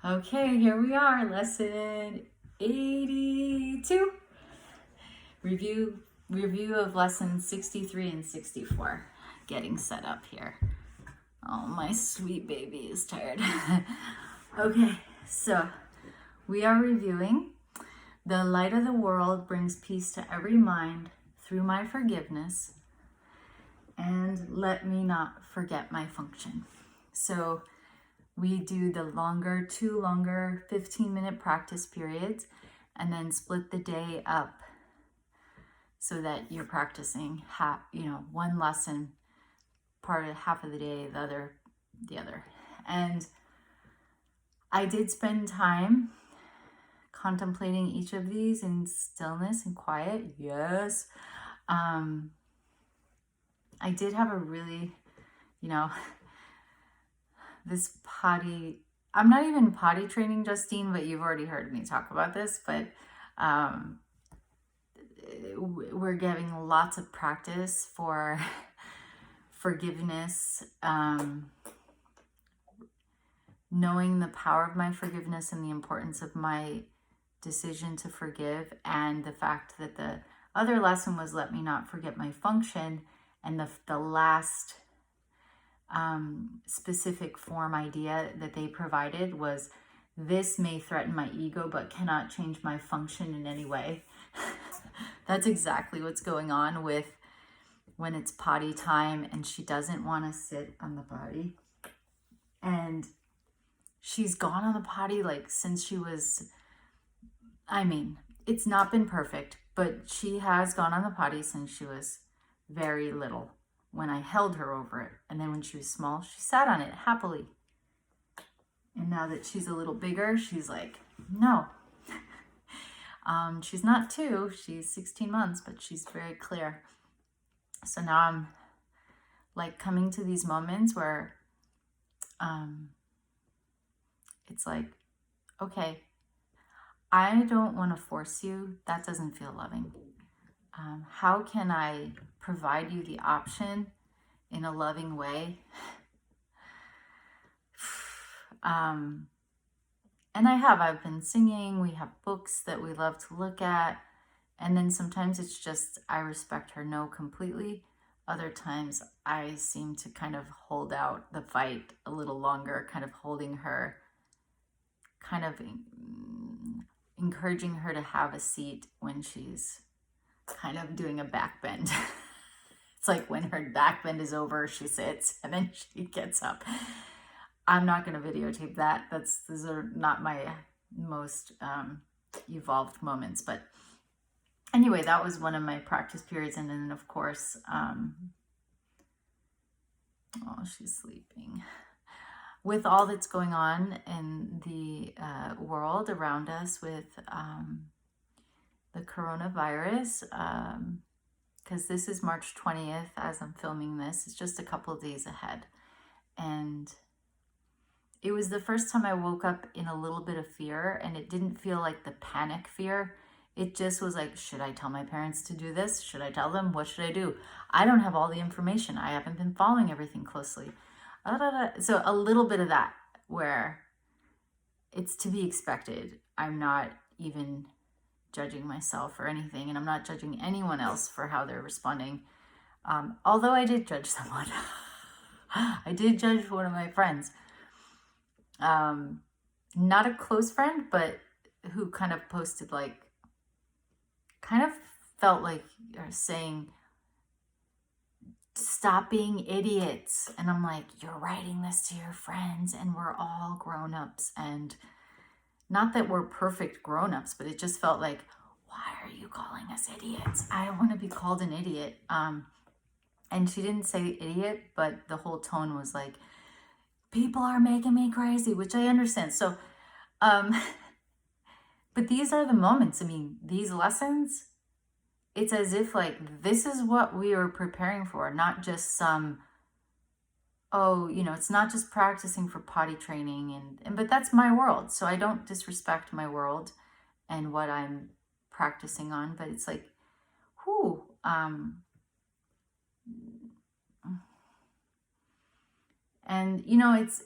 Okay, here we are, lesson 82. Review of lessons 63 and 64. Getting set up here. Oh, my sweet baby is tired. Okay, so we are reviewing. The light of the world brings peace to every mind through my forgiveness, and let me not forget my function. So we do the two longer 15-minute practice periods, and then split the day up so that you're practicing one lesson half of the day, the other. And I did spend time contemplating each of these in stillness and quiet. Yes. I did have a really, this potty, I'm not even potty training Justine, but you've already heard me talk about this, but we're giving lots of practice for forgiveness, knowing the power of my forgiveness and the importance of my decision to forgive, and the fact that the other lesson was let me not forget my function, and the last specific form idea that they provided was, this may threaten my ego but cannot change my function in any way. That's exactly what's going on with when it's potty time and she doesn't want to sit on the potty. And she's gone on the potty like since she was, it's not been perfect, but she has gone on the potty since she was very little, when I held her over it. And then when she was small, she sat on it happily. And now that she's a little bigger, she's like, no. She's not 2, she's 16 months, but she's very clear. So now I'm like coming to these moments where it's like, okay, I don't want to force you. That doesn't feel loving. How can I provide you the option in a loving way? And I've been singing, we have books that we love to look at. And then sometimes it's just, I respect her no completely. Other times I seem to kind of hold out the fight a little longer, kind of holding her, kind of encouraging her to have a seat when she's kind of doing a back bend. It's like when her back bend is over, she sits and then she gets up. I'm not going to videotape that. These are not my most evolved moments. But anyway, that was one of my practice periods. And then, of course, she's sleeping. With all that's going on in the world around us with the coronavirus, because this is March 20th as I'm filming this. It's just a couple of days ahead. And it was the first time I woke up in a little bit of fear, and it didn't feel like the panic fear. It just was like, should I tell my parents to do this? Should I tell them? What should I do? I don't have all the information. I haven't been following everything closely. So a little bit of that, where it's to be expected. I'm not even judging myself or anything, and I'm not judging anyone else for how they're responding. Although I did judge someone. I did judge one of my friends. Not a close friend, but who kind of posted felt like saying, stop being idiots. And I'm like, you're writing this to your friends and we're all grown-ups. And not that we're perfect grown-ups, but it just felt like, why are you calling us idiots? I don't want to be called an idiot. And she didn't say idiot, but the whole tone was like, people are making me crazy, which I understand. So, but these are the moments. These lessons, it's as if like, this is what we are preparing for, not just it's not just practicing for potty training but that's my world. So I don't disrespect my world and what I'm practicing on, but it's like, and it's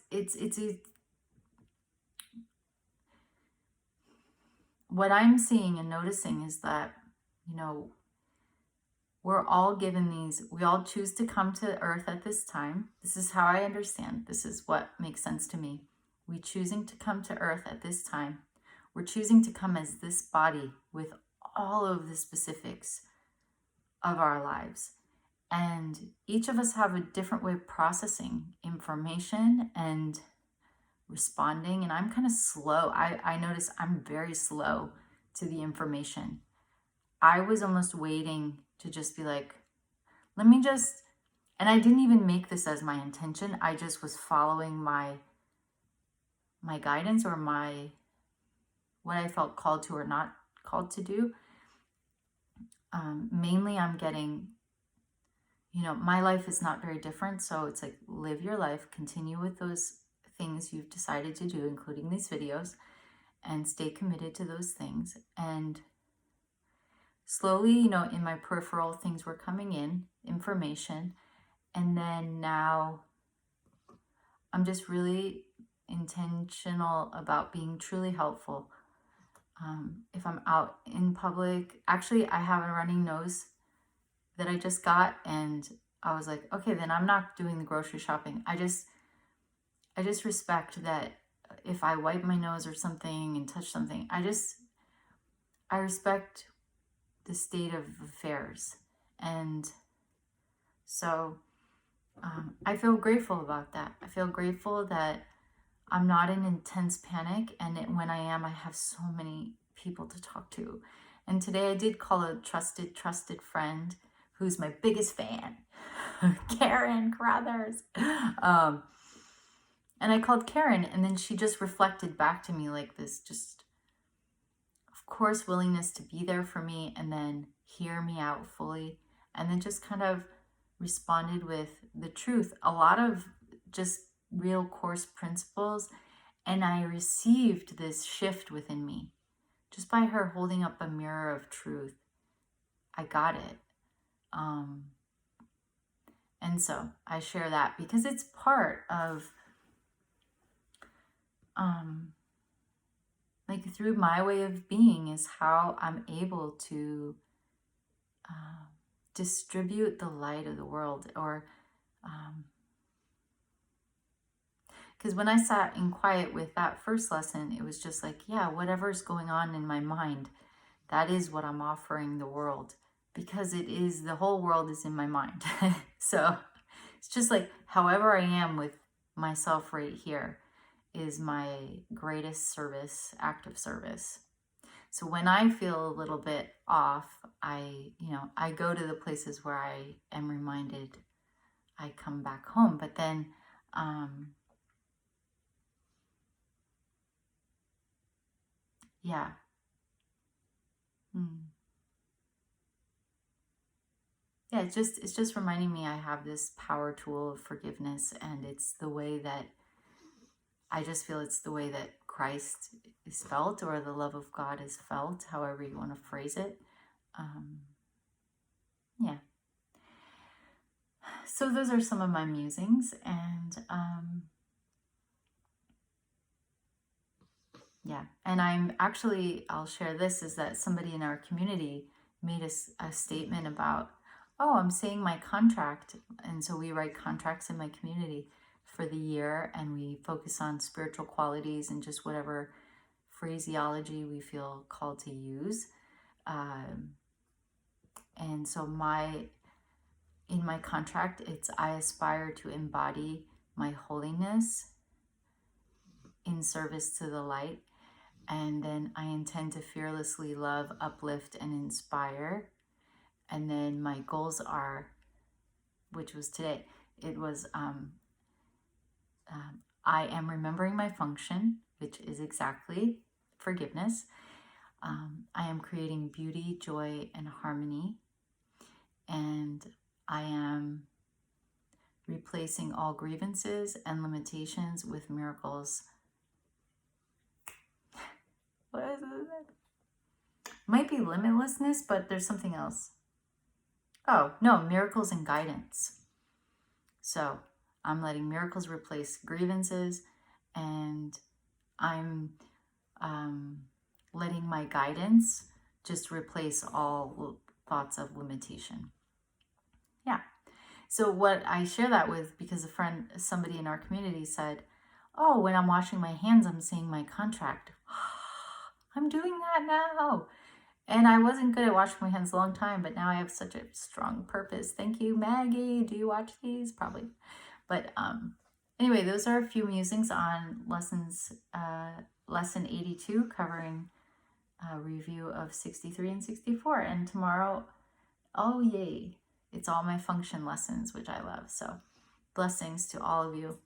what I'm seeing and noticing is that, you know, we're all given these, we all choose to come to earth at this time. This is how I understand. This is what makes sense to me. We choosing to come to earth at this time. We're choosing to come as this body with all of the specifics of our lives. And each of us have a different way of processing information and responding. And I'm kind of slow. I notice I'm very slow to the information. I was almost waiting to just be like, let me just, and I didn't even make this as my intention. I just was following my guidance, or what I felt called to or not called to do. Mainly I'm getting, you know, my life is not very different. So it's like, live your life, continue with those things you've decided to do, including these videos, and stay committed to those things. And slowly, you know, in my peripheral, things were coming in, information. And then now I'm just really intentional about being truly helpful. If I'm out in public, actually, I have a running nose that I just got, and I was like, okay, then I'm not doing the grocery shopping. I just respect that if I wipe my nose or something and touch something, I respect the state of affairs. And so I feel grateful about that. I feel grateful that I'm not in intense panic, and when I am, I have so many people to talk to. And today I did call a trusted friend who's my biggest fan, Karen Crothers. And I called Karen, and then she just reflected back to me like this, just, of course, willingness to be there for me and then hear me out fully. And then just kind of responded with the truth, a lot of just real course principles. And I received this shift within me just by her holding up a mirror of truth. I got it. And so I share that because it's part of, like, through my way of being is how I'm able to distribute the light of the world. Or because when I sat in quiet with that first lesson, it was just like, yeah, whatever's going on in my mind, that is what I'm offering the world, because it is, the whole world is in my mind. So it's just like, however I am with myself right here is my greatest service, act of service. So when I feel a little bit off, I go to the places where I am reminded I come back home. But then, yeah. Yeah, it's just reminding me I have this power tool of forgiveness, and it's the way that I just feel it's the way that Christ is felt, or the love of God is felt, however you want to phrase it. Yeah. So those are some of my musings, and yeah. And I'll share this, is that somebody in our community made a statement about, oh, I'm saying my contract. And so we write contracts in my community for the year, and we focus on spiritual qualities and just whatever phraseology we feel called to use. And so in my contract, it's, I aspire to embody my holiness in service to the light. And then I intend to fearlessly love, uplift, and inspire. And then my goals are, which was today, it was, I am remembering my function, which is exactly forgiveness. I am creating beauty, joy, and harmony. And I am replacing all grievances and limitations with miracles. What is it? Might be limitlessness, but there's something else. Oh, no, miracles and guidance. So I'm letting miracles replace grievances, and I'm letting my guidance just replace all thoughts of limitation. Yeah. So what I share that with, because somebody in our community said, oh, when I'm washing my hands, I'm saying my contract. I'm doing that now. And I wasn't good at washing my hands a long time, but now I have such a strong purpose. Thank you, Maggie. Do you watch these? Probably. But anyway, those are a few musings on lesson 82, covering a review of 63 and 64. And tomorrow, oh yay, it's all my function lessons, which I love. So blessings to all of you.